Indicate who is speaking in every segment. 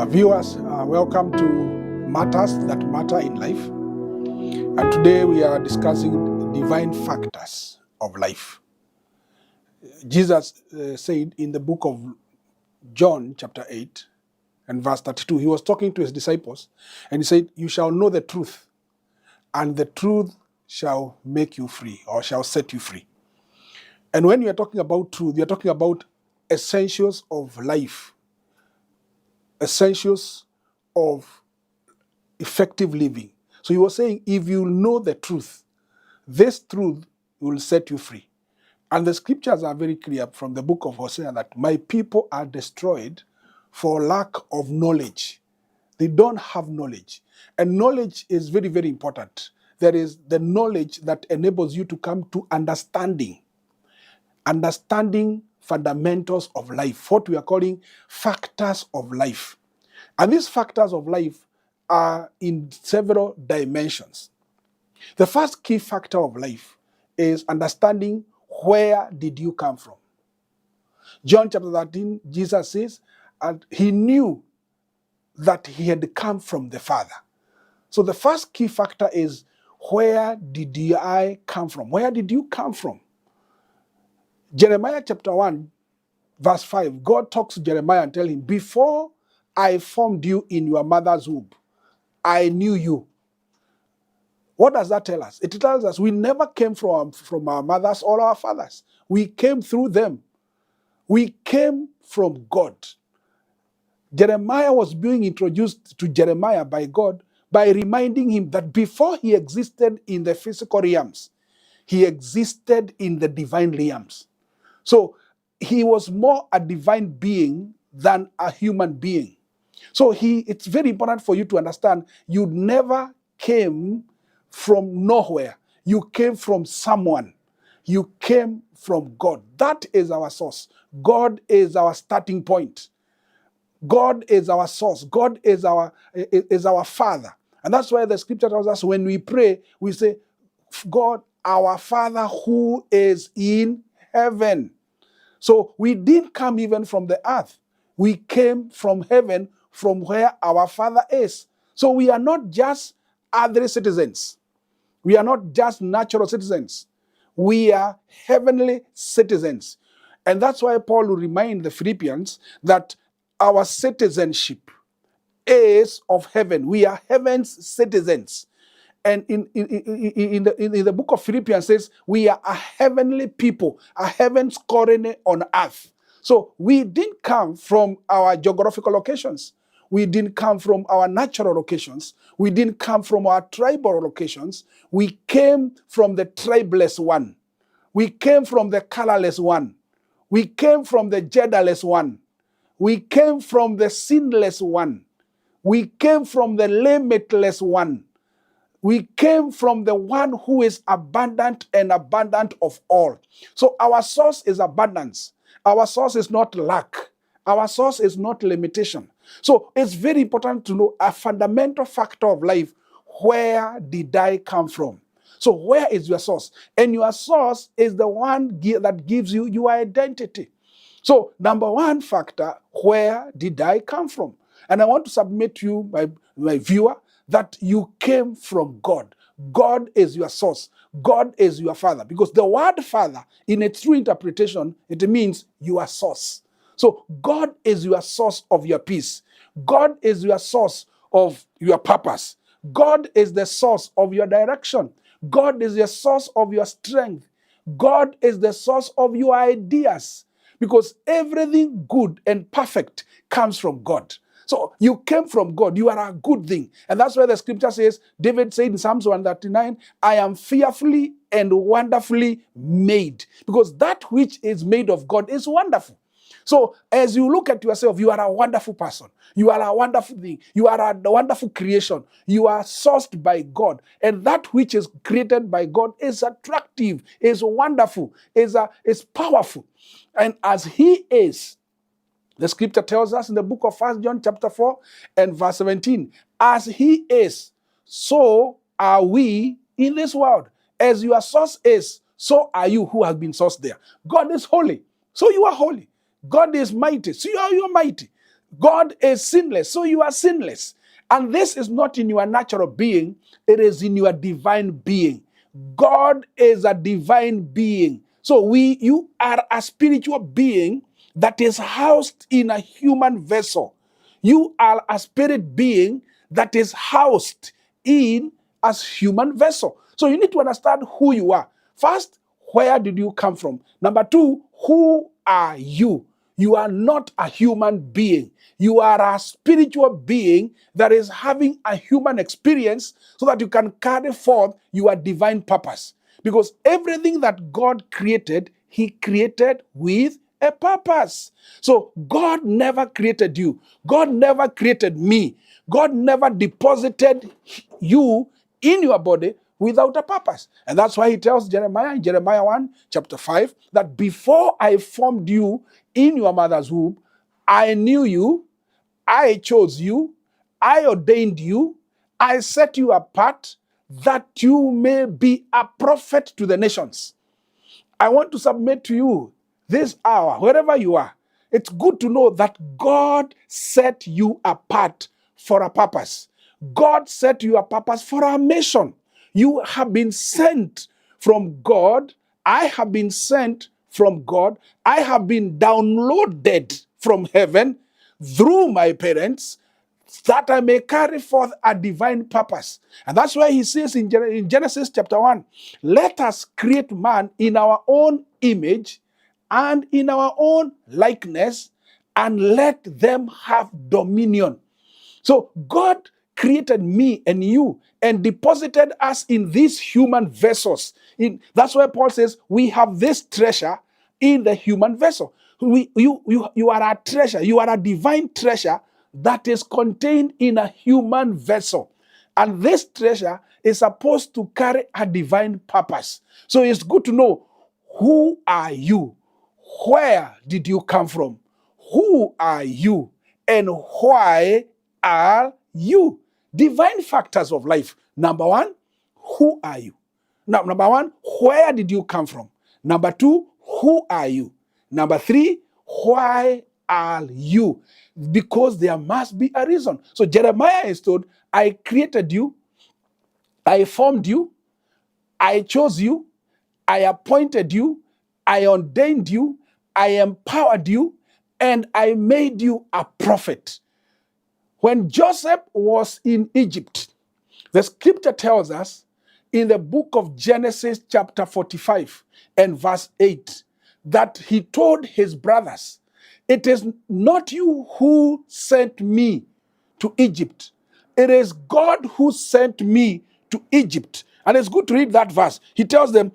Speaker 1: Viewers, welcome to Matters That Matter in Life. And today we are discussing divine factors of life. Jesus said in the book of John, chapter 8, and verse 32, he was talking to his disciples, and he said, "You shall know the truth, and the truth shall make you free, or shall set you free." And when you are talking about truth, you are talking about essentials of life, essentials of effective living. So he was saying, if you know the truth, this truth will set you free. And the scriptures are very clear from the book of Hosea that my people are destroyed for lack of knowledge. They don't have knowledge. And knowledge is very, very important. There is the knowledge that enables you to come to understanding fundamentals of life, what we are calling factors of life. And these factors of life are in several dimensions. The first key factor of life is understanding where did you come from. John chapter 13, Jesus says, and he knew that he had come from the Father. So the first key factor is, where did I come from? Where did you come from? Jeremiah chapter 1, verse 5, God talks to Jeremiah and tells him, before I formed you in your mother's womb, I knew you. What does that tell us? It tells us we never came from our mothers or our fathers. We came through them. We came from God. Jeremiah was being introduced to Jeremiah by God by reminding him that before he existed in the physical realms, he existed in the divine realms. So he was more a divine being than a human being. So it's very important for you to understand you never came from nowhere. You came from someone. You came from God. That is our source. God is our starting point. God is our source. God is our Father. And that's why the scripture tells us when we pray, we say, God, our Father who is in heaven. So we didn't come even from the earth. We came from heaven, from where our Father is. So we are not just earthly citizens. We are not just natural citizens. We are heavenly citizens. And that's why Paul will remind the Philippians that our citizenship is of heaven. We are heaven's citizens. And in the book of Philippians says, we are a heavenly people, a heaven's colony on earth. So we didn't come from our geographical locations. We didn't come from our natural locations. We didn't come from our tribal locations. We came from the tribeless one. We came from the colorless one. We came from the genderless one. We came from the sinless one. We came from the limitless one. We came from the one who is abundant and abundant of all. So our source is abundance. Our source is not lack. Our source is not limitation. So it's very important to know a fundamental factor of life. Where did I come from? So where is your source? And your source is the one that gives you your identity. So number one factor, where did I come from? And I want to submit to you, my viewer, that you came from God. God is your source. God is your Father. Because the word Father, in its true interpretation, it means your source. So God is your source of your peace. God is your source of your purpose. God is the source of your direction. God is the source of your strength. God is the source of your ideas. Because everything good and perfect comes from God. So you came from God. You are a good thing. And that's why the scripture says, David said in Psalms 139, I am fearfully and wonderfully made. Because that which is made of God is wonderful. So as you look at yourself, you are a wonderful person. You are a wonderful thing. You are a wonderful creation. You are sourced by God. And that which is created by God is attractive, is wonderful, is powerful. And as he is, the scripture tells us in the book of 1 John chapter 4 and verse 17, as he is, so are we in this world. As your source is, so are you who have been sourced there. God is holy, so you are holy. God is mighty, so you are mighty. God is sinless, so you are sinless. And this is not in your natural being, it is in your divine being. God is a divine being. So you are a spiritual being that is housed in a human vessel. You are a spirit being that is housed in a human vessel. So you need to understand who you are. First, where did you come from? Number two, who are you? You are not a human being. You are a spiritual being that is having a human experience so that you can carry forth your divine purpose. Because everything that God created, He created with a purpose. So God never created you. God never created me. God never deposited you in your body without a purpose. And that's why he tells Jeremiah in Jeremiah 1, chapter 5, that before I formed you in your mother's womb, I knew you, I chose you, I ordained you, I set you apart that you may be a prophet to the nations. I want to submit to you this hour, wherever you are, it's good to know that God set you apart for a purpose. God set you a purpose for a mission. You have been sent from God. I have been sent from God. I have been downloaded from heaven through my parents that I may carry forth a divine purpose. And that's why he says in Genesis chapter 1, let us create man in our own image and in our own likeness, and let them have dominion. So God created me and you and deposited us in these human vessels. That's why Paul says we have this treasure in the human vessel. You are a treasure. You are a divine treasure that is contained in a human vessel. And this treasure is supposed to carry a divine purpose. So it's good to know, who are you? Where did you come from? Who are you? And why are you? Divine factors of life. Number one, who are you? Now, number one, where did you come from? Number two, who are you? Number three, why are you? Because there must be a reason. So Jeremiah is told, I created you, I formed you, I chose you, I appointed you, I ordained you, I empowered you, and I made you a prophet. When Joseph was in Egypt, the scripture tells us in the book of Genesis chapter 45 and verse 8 that he told his brothers, it is not you who sent me to Egypt. It is God who sent me to Egypt. And it's good to read that verse. He tells them,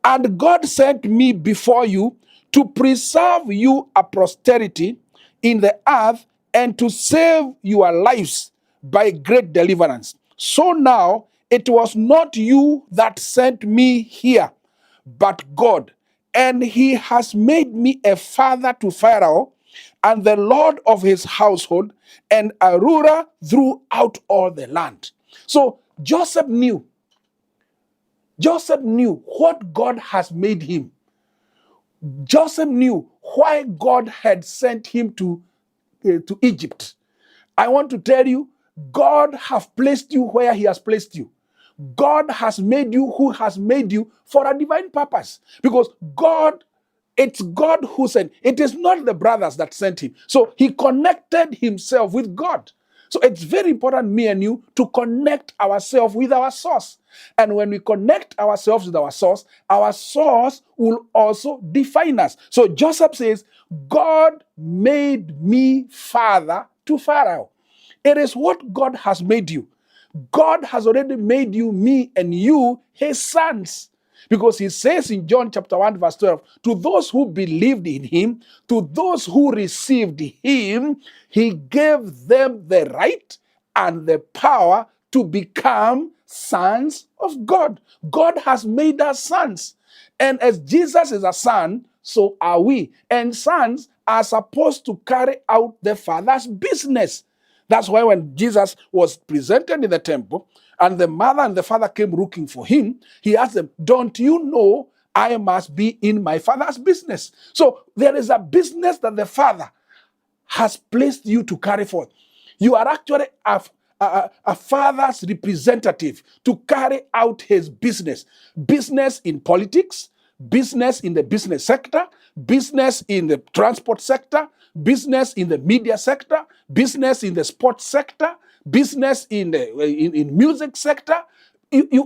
Speaker 1: and God sent me before you to preserve you a posterity in the earth and to save your lives by great deliverance. So now it was not you that sent me here, but God. And he has made me a father to Pharaoh and the Lord of his household and a ruler throughout all the land. So Joseph knew what God has made him. Joseph knew why God had sent him to Egypt. I want to tell you, God has placed you where he has placed you. God has made you who has made you for a divine purpose. Because it's God who sent. It is not the brothers that sent him. So he connected himself with God. So it's very important, me and you, to connect ourselves with our source. And when we connect ourselves with our source will also define us. So Joseph says, God made me father to Pharaoh. It is what God has made you. God has already made you, me, and you, his sons. Because he says in John chapter 1, verse 12, to those who believed in him, to those who received him, he gave them the right and the power to become sons of God. God has made us sons. And as Jesus is a son, so are we. And sons are supposed to carry out the Father's business. That's why when Jesus was presented in the temple and the mother and the father came looking for him, he asked them, don't you know I must be in my Father's business? So there is a business that the Father has placed you to carry forth. You are actually a father's representative to carry out his business. Business in politics, business in the business sector, business in the transport sector, business in the media sector, business in the sports sector, business in the in music sector.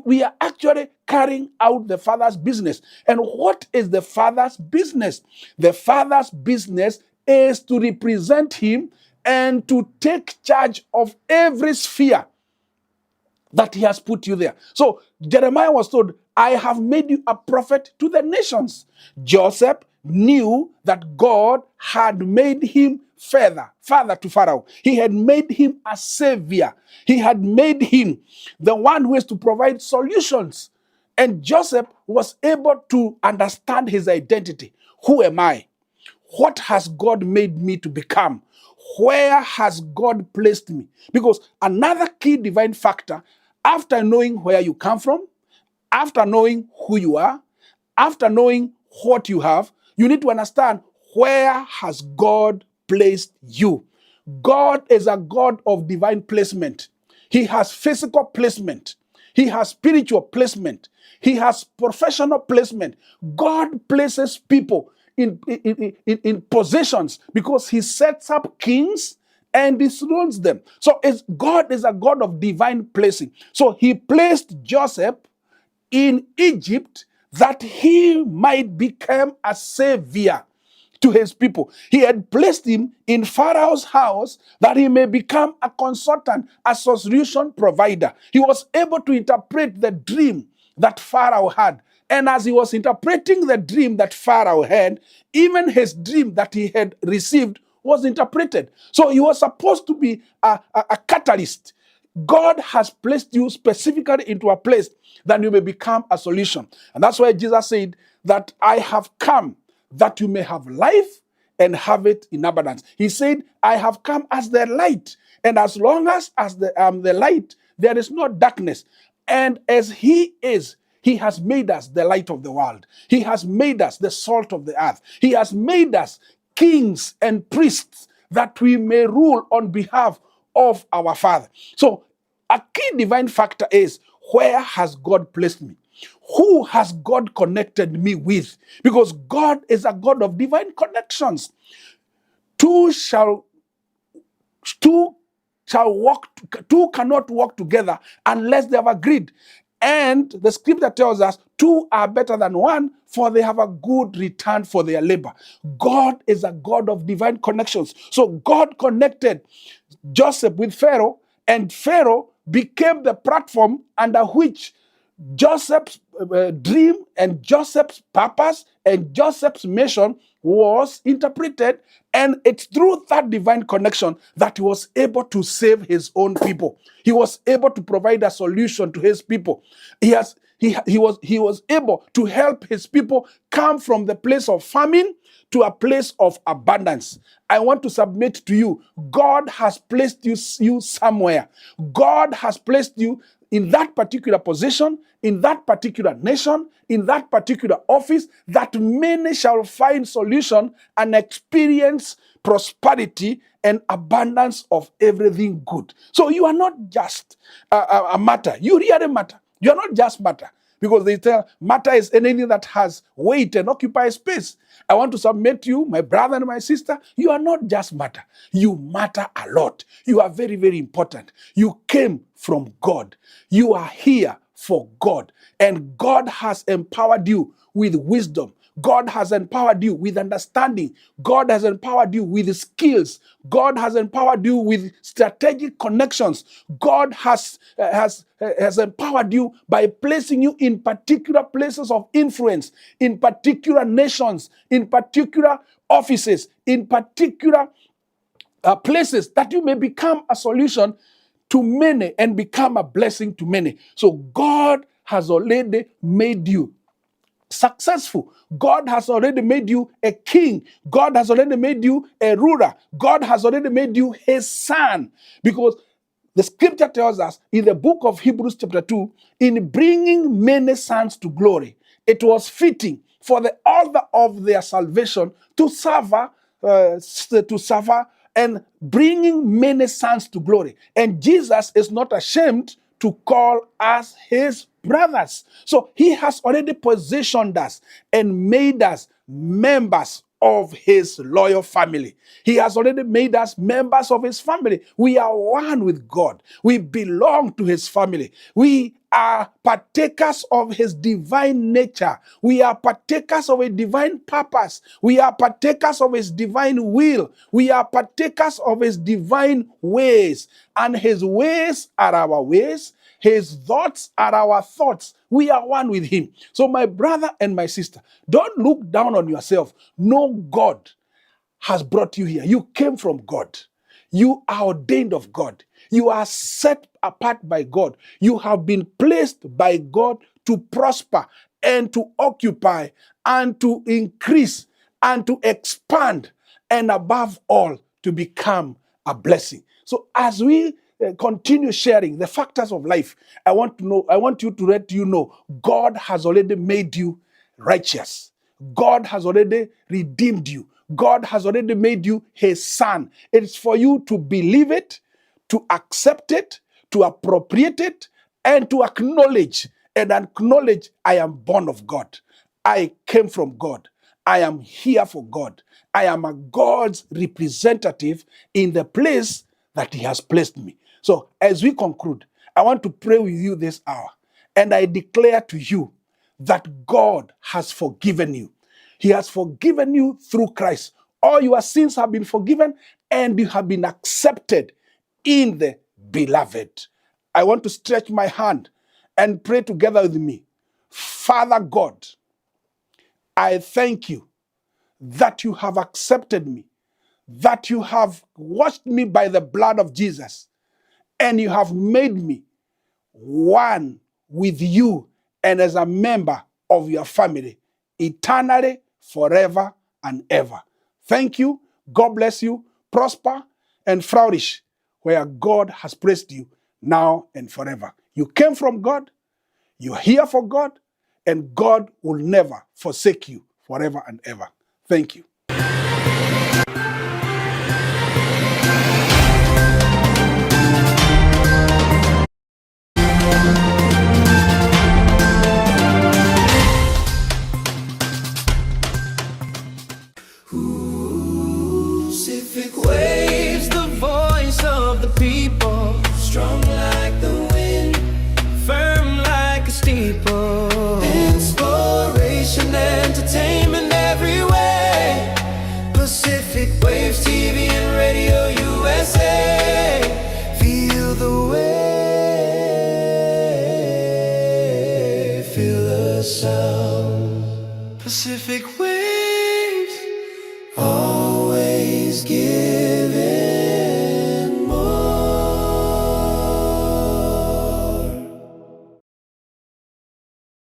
Speaker 1: We are actually carrying out the Father's business. And what is the Father's business? The Father's business is to represent him and to take charge of every sphere that he has put you there. So Jeremiah was told, I have made you a prophet to the nations. Joseph knew that God had made him father to Pharaoh. He had made him a savior. He had made him the one who is to provide solutions. And Joseph was able to understand his identity. Who am I? What has God made me to become? Where has God placed me? Because another key divine factor, after knowing where you come from, after knowing who you are, after knowing what you have, you need to understand where has God placed you. God is a God of divine placement. He has physical placement. He has spiritual placement. He has professional placement. God places people in positions because he sets up kings and disowns them. So God is a God of divine placing. So he placed Joseph in Egypt that he might become a savior to his people. He had placed him in Pharaoh's house that he may become a consultant, a solution provider. He was able to interpret the dream that Pharaoh had. And as he was interpreting the dream that Pharaoh had, even his dream that he had received was interpreted. So he was supposed to be a catalyst. God has placed you specifically into a place that you may become a solution. And that's why Jesus said that I have come that you may have life and have it in abundance. He said, I have come as the light. And as long as the light, there is no darkness. And as he is, he has made us the light of the world. He has made us the salt of the earth. He has made us kings and priests that we may rule on behalf of our Father. So a key divine factor is, where has God placed me? Who has God connected me with? Because God is a God of divine connections. Two cannot walk together unless they have agreed. And the scripture tells us two are better than one, for they have a good return for their labor. God is a God of divine connections. So God connected Joseph with Pharaoh, and Pharaoh became the platform under which Joseph's dream and Joseph's purpose and Joseph's mission was interpreted, and it's through that divine connection that he was able to save his own people. He was able to provide a solution to his people. He was able to help his people come from the place of famine to a place of abundance. I want to submit to you, God has placed you somewhere. God has placed you in that particular position, in that particular nation, in that particular office, that many shall find solution and experience prosperity and abundance of everything good. So you are not just a matter. You really matter. You are not just matter. Because they tell matter is anything that has weight and occupies space. I want to submit to you, my brother and my sister, you are not just matter. You matter a lot. You are very, very important. You came from God. You are here for God. And God has empowered you with wisdom. God has empowered you with understanding. God has empowered you with skills. God has empowered you with strategic connections. God has empowered you by placing you in particular places of influence, in particular nations, in particular offices, in particular places, that you may become a solution to many and become a blessing to many. So God has already made you successful. God has already made you a king. God has already made you a ruler. God has already made you his son. Because the scripture tells us in the book of Hebrews chapter 2, in bringing many sons to glory, it was fitting for the author of their salvation to suffer and bringing many sons to glory. And Jesus is not ashamed to call us his brothers. So he has already positioned us and made us members of his loyal family. He has already made us members of his family. We are one with God. We belong to his family. We are partakers of his divine nature. We are partakers of a divine purpose. We are partakers of his divine will. We are partakers of his divine ways. And his ways are our ways. His thoughts are our thoughts. We are one with him. So my brother and my sister, don't look down on yourself. Know God has brought you here. You came from God. You are ordained of God. You are set apart by God. You have been placed by God to prosper and to occupy and to increase and to expand, and above all, to become a blessing. So as we continue sharing the factors of life, I want you to let you know, God has already made you righteous. God has already redeemed you. God has already made you his son. It's for you to believe it, to accept it, to appropriate it, and to acknowledge. And acknowledge, I am born of God. I came from God. I am here for God. I am a God's representative in the place that he has placed me. So as we conclude, I want to pray with you this hour. And I declare to you that God has forgiven you. He has forgiven you through Christ. All your sins have been forgiven and you have been accepted in the beloved. I want to stretch my hand and pray together with me. Father God, I thank you that you have accepted me, that you have washed me by the blood of Jesus, and you have made me one with you and as a member of your family, eternally, forever and ever. Thank you. God bless you. Prosper and flourish where God has placed you now and forever. You came from God. You're here for God. And God will never forsake you forever and ever. Thank you.
Speaker 2: Pacific waves, the voice of the people, strong like the wind, firm like a steeple, inspiration, entertainment every way. Pacific Waves TV and Radio USA, feel the wave, feel the sound. Pacific Waves.